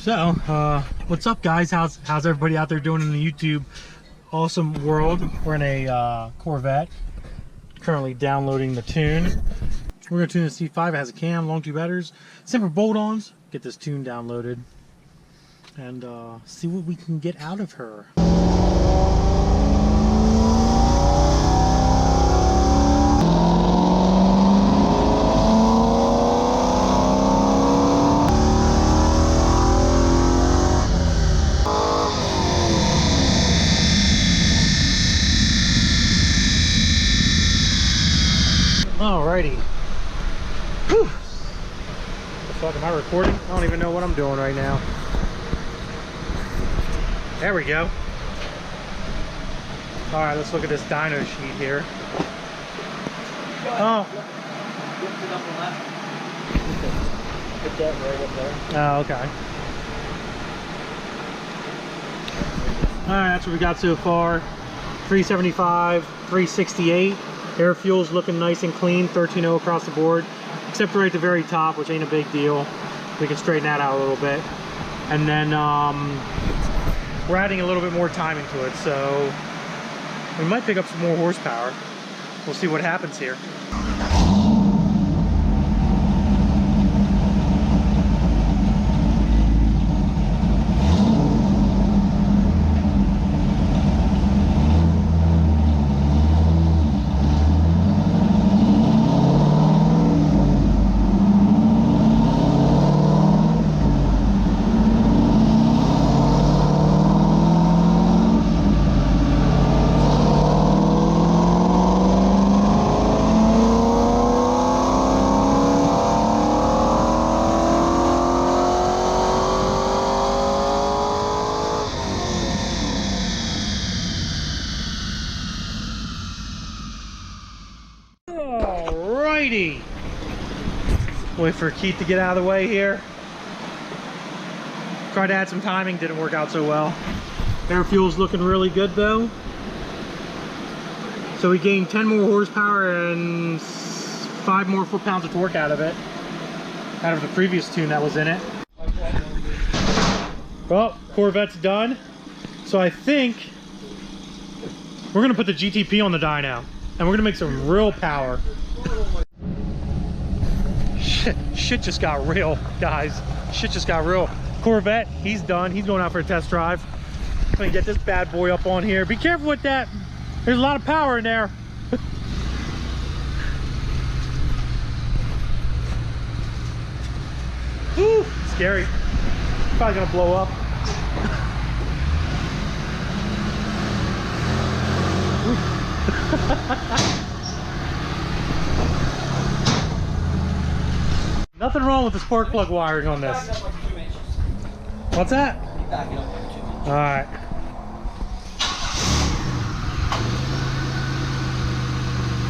So, what's up, guys? How's everybody out there doing in the YouTube awesome world? We're in a Corvette, currently downloading the tune. We're gonna tune the C5. It has a cam, long tube headers, simple bolt-ons. Get this tune downloaded and see what we can get out of her. Alrighty. Whew. The fuck, am I recording? I don't even know what I'm doing right now. There we go. Alright, let's look at this dyno sheet here. Oh. Put that right up there. Oh, okay. Alright, that's what we got so far. 375, 368. Air fuel's looking nice and clean, 13.0 across the board, except right at the very top, which ain't a big deal. We can straighten that out a little bit. And then we're adding a little bit more time into it, so we might pick up some more horsepower. We'll see what happens here. Wait for Keith to get out of the way here. Tried to add some timing, didn't work out so well. Air fuel's looking really good though. So we gained 10 more horsepower and 5 more foot-pounds of torque out of it. Out of the previous tune that was in it. Well, Corvette's done. So I think we're gonna put the GTP on the dyno and we're gonna make some real power. Shit just got real, guys. Shit just got real. Corvette, he's done. He's going out for a test drive. I'm gonna get this bad boy up on here. Be careful with that. There's a lot of power in there. Whew, scary. Probably gonna blow up. Nothing wrong with the spark plug wiring on this. What's that? Alright.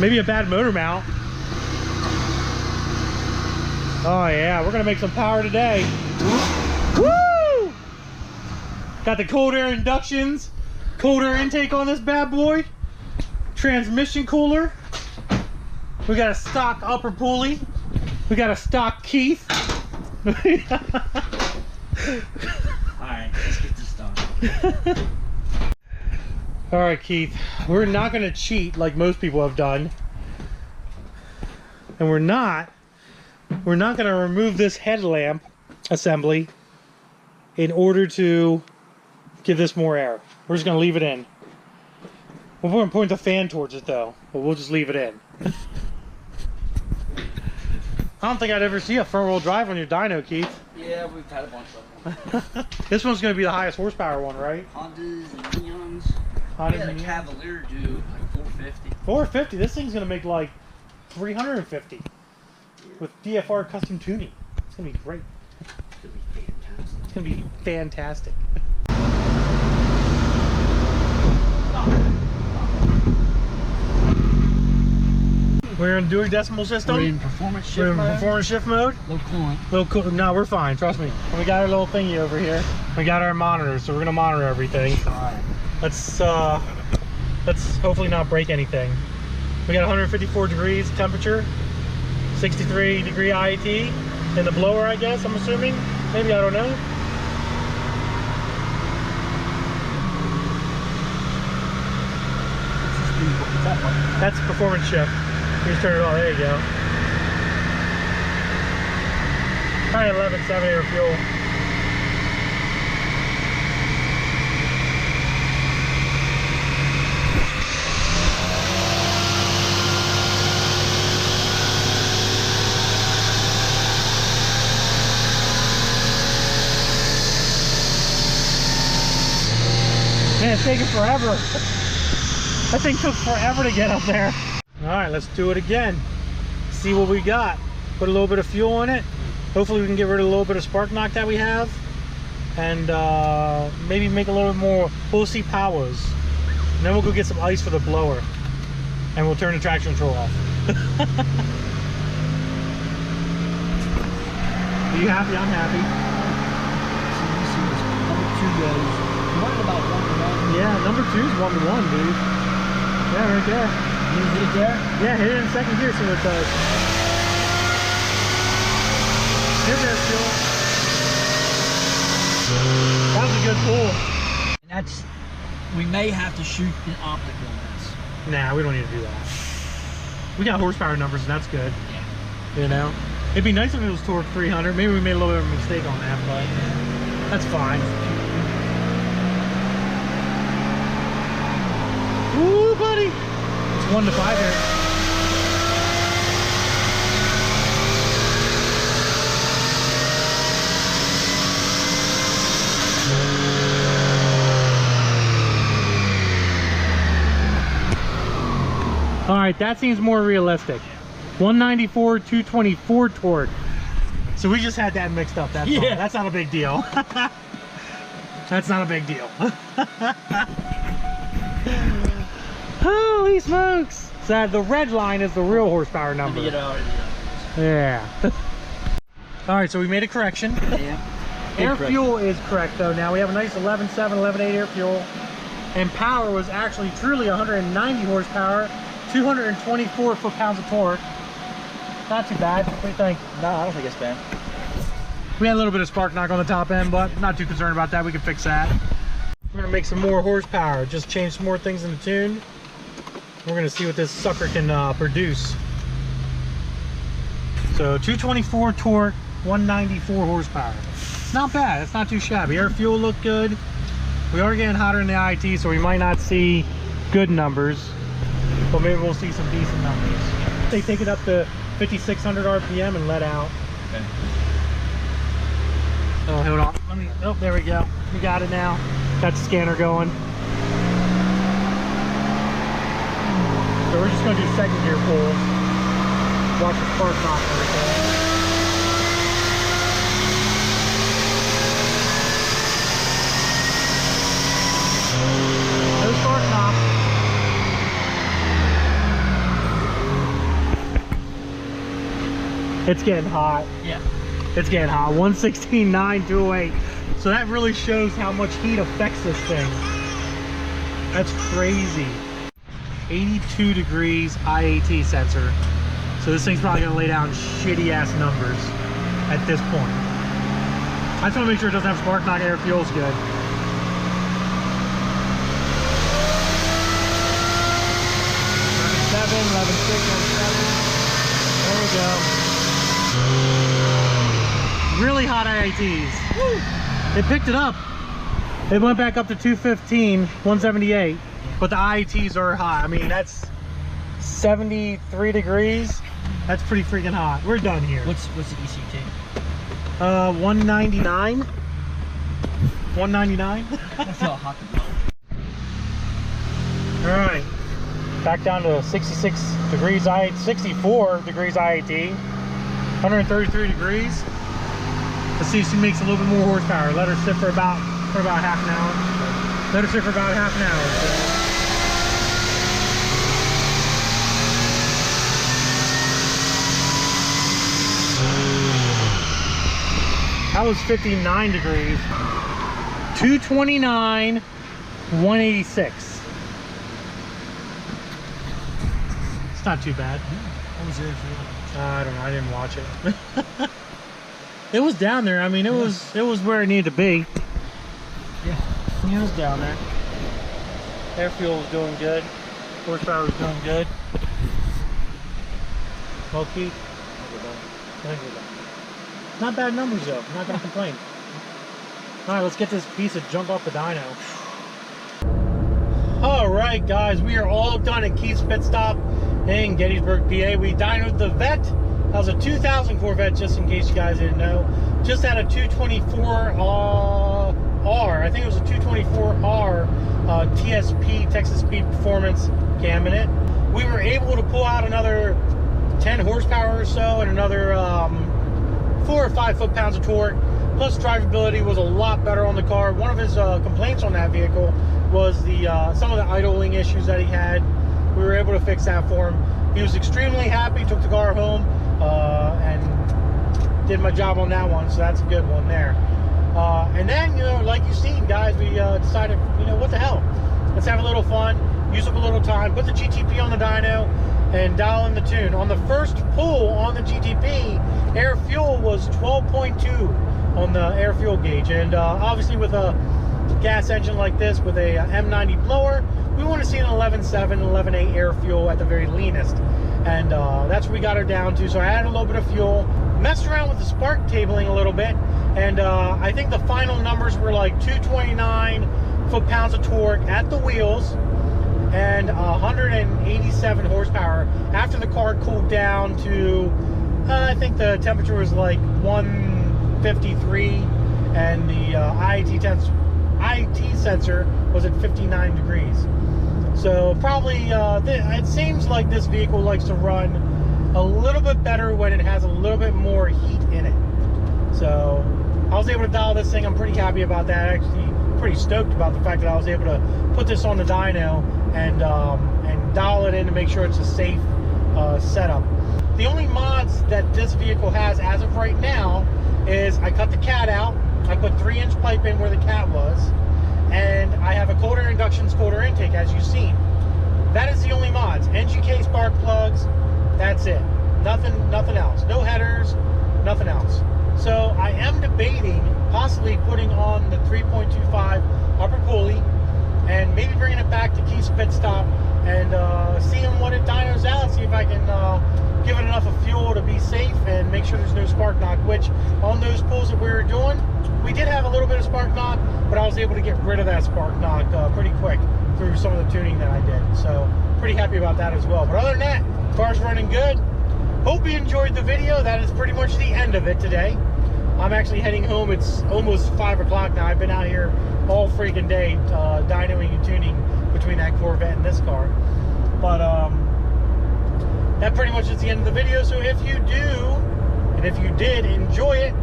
Maybe a bad motor mount. Oh yeah, we're gonna make some power today. Woo! Got the cold air inductions, cold air intake on this bad boy. Transmission cooler. We got a stock upper pulley. We got a stock Keith. Alright, let's get this done. Alright, Keith. We're not going to cheat like most people have done. And we're not going to remove this headlamp assembly in order to give this more air. We're just going to leave it in. We're going to point the fan towards it though, but we'll just leave it in. I don't think I'd ever see a front-wheel drive on your dyno, Keith. Yeah, we've had a bunch of them. This one's going to be the highest horsepower one, right? Hondas and Neons. We had a Cavalier do like 450. 450? This thing's going to make like 350 with DFR custom tuning. It's going to be great. It's going to be fantastic. We're in doing decimal system. We're in performance shift mode. Performance shift mode. Low coolant. Low cool. No, we're fine. Trust me. We got our little thingy over here. We got our monitors, so we're gonna monitor everything. All right. Let's hopefully not break anything. We got 154 degrees temperature, 63 degree IAT in the blower, I guess. I'm assuming. Maybe, I don't know. What's that one? That's performance shift. You just turn it on. There you go. Probably 11.7 air fuel. Man, it's taking forever. That thing took forever to get up there. All right, let's do it again. See what we got. Put a little bit of fuel in it. Hopefully we can get rid of a little bit of spark knock that we have. And maybe make a little bit more. We'll see powers. And then we'll go get some ice for the blower. And we'll turn the traction control off. Are you happy? I'm happy. So you see this number 2 goes. Running about 1-to-1. Yeah, number 2 is 1-to-1, dude. Yeah, right there. You hit it there? Yeah, hit it in second gear, see what it does. Here's air fuel. That was a good pull. And that's, we may have to shoot an optic on this. Nah, we don't need to do that. We got horsepower numbers and that's good. Yeah. You know? It'd be nice if it was torque 300. Maybe we made a little bit of a mistake on that, but that's fine. Ooh, buddy. It's 1 to 5 here. All right, that seems more realistic. 194, 224 torque. So we just had that mixed up. That's all. That's not a big deal. That's not a big deal. Holy smokes! So the red line is the real horsepower number. Yeah. All right, so we made a correction. Yeah. Air fuel is correct though. Now we have a nice 11.7, 11.8 air fuel, and power was actually truly 190 horsepower, 224 foot-pounds of torque. Not too bad. What do you think? No, I don't think it's bad. We had a little bit of spark knock on the top end, but not too concerned about that. We can fix that. We're gonna make some more horsepower. Just change some more things in the tune. We're gonna see what this sucker can produce. So 224 torque, 194 horsepower. It's not bad. It's not too shabby. Air fuel looked good. We are getting hotter in the IT, so we might not see good numbers, but maybe we'll see some decent numbers. They take it up to 5,600 RPM and let out. Okay. Oh, hold on. Let me. Oh, there we go. We got it now. Got the scanner going. So we're just going to do second gear pulls. Watch the spark knock and everything. No spark knock. It's getting hot. Yeah. It's getting hot. 116.9, 208. So that really shows how much heat affects this thing. That's crazy. 82 degrees IAT sensor. So this thing's probably gonna lay down shitty ass numbers at this point. I just wanna make sure it doesn't have spark knock. Air fuel's good. Seven, 11.6, 11.7. There we go. Really hot IATs. Woo. It picked it up. It went back up to 215, 178, but the IATs are hot. I mean, that's 73 degrees. That's pretty freaking hot. We're done here. What's the ECT? 199. 199. That's how hot the blow. All right, back down to 66 degrees IAT, 64 degrees IAT, 133 degrees. Let's see if she makes a little bit more horsepower. Let her sit for about half an hour. Let her sit for about half an hour. That was 59 degrees. 229, 186. It's not too bad. What was it? I don't know. I didn't watch it. It was down there. I mean, it was where it needed to be. Yeah. It was down there. Air fuel was doing good. Horsepower is doing good. Low key. Not bad numbers though. I'm not gonna complain. All right, let's get this piece of junk off the dyno. All right, guys, we are all done at Keith's Pit Stop in Gettysburg, PA. We dynoed the Vet. That was a 2000 Corvette, just in case you guys didn't know. Just had a 224R. I think it was a 224R TSP, Texas Speed Performance cam in it. We were able to pull out another 10 horsepower or so and another 4 or 5 foot-pounds of torque. Plus, drivability was a lot better on the car. One of his complaints on that vehicle was the some of the idling issues that he had. We were able to fix that for him. He was extremely happy, took the car home, and did my job on that one, so that's a good one there. And then, you know, like you've seen, guys, we decided, you know, what the hell? Let's have a little fun, use up a little time, put the GTP on the dyno, and dial in the tune. On the first pull on the GTP, air fuel was 12.2 on the air fuel gauge, and obviously with a gas engine like this with a M90 blower, we want to see an 11.7, 11.8 air fuel at the very leanest, and that's what we got her down to. So I added a little bit of fuel, messed around with the spark tabling a little bit, and I think the final numbers were like 229 foot-pounds of torque at the wheels and 187 horsepower after the car cooled down to I think the temperature was like 153 and the IAT sensor was at 59 degrees. So probably it seems like this vehicle likes to run a little bit better when it has a little bit more heat in it. So I was able to dial this thing. I'm pretty happy about that. Actually pretty stoked about the fact that I was able to put this on the dyno and dial it in to make sure it's a safe setup. The only mods that this vehicle has as of right now is I cut the cat out. I put 3-inch pipe in where the cat was, and I have a cold air inductions, cold air intake, as you've seen. That is the only mods. NGK spark plugs, that's it. Nothing else. No headers, nothing else. So I am debating possibly putting on the 3.25 upper pulley and maybe bringing it back to Keith's Pit Stop and seeing what it dynos out, see if I can give it enough of fuel to be safe and make sure there's no spark knock, which on those pulls that we were doing, we did have a little bit of spark knock, but I was able to get rid of that spark knock pretty quick through some of the tuning that I did. So pretty happy about that as well. But other than that, car's running good. Hope you enjoyed the video. That is pretty much the end of it today. I'm actually heading home. It's almost 5 o'clock now. I've been out here all freaking day dynoing and tuning between that Corvette and this car. But that pretty much is the end of the video. So if you do, and if you did enjoy it,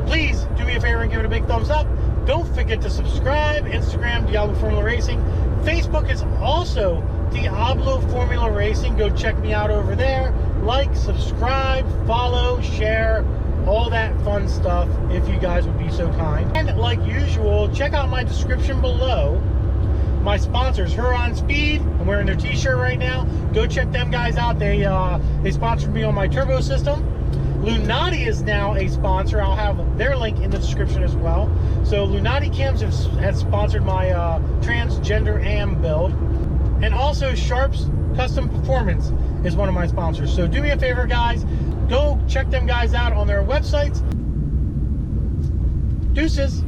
please do me a favor and give it a big thumbs up. Don't forget to subscribe. Instagram, Diablo Formula Racing. Facebook is also Diablo Formula Racing. Go check me out over there. Like, subscribe, follow, share, all that fun stuff if you guys would be so kind. And like usual, check out my description below. My sponsors, Huron Speed. I'm wearing their t-shirt right now. Go check them guys out. They sponsored me on my turbo system. Lunati is now a sponsor. I'll have their link in the description as well. So Lunati Cams has sponsored my transgender AM build. And also Sharp's Custom Performance is one of my sponsors. So do me a favor, guys. Go check them guys out on their websites. Deuces.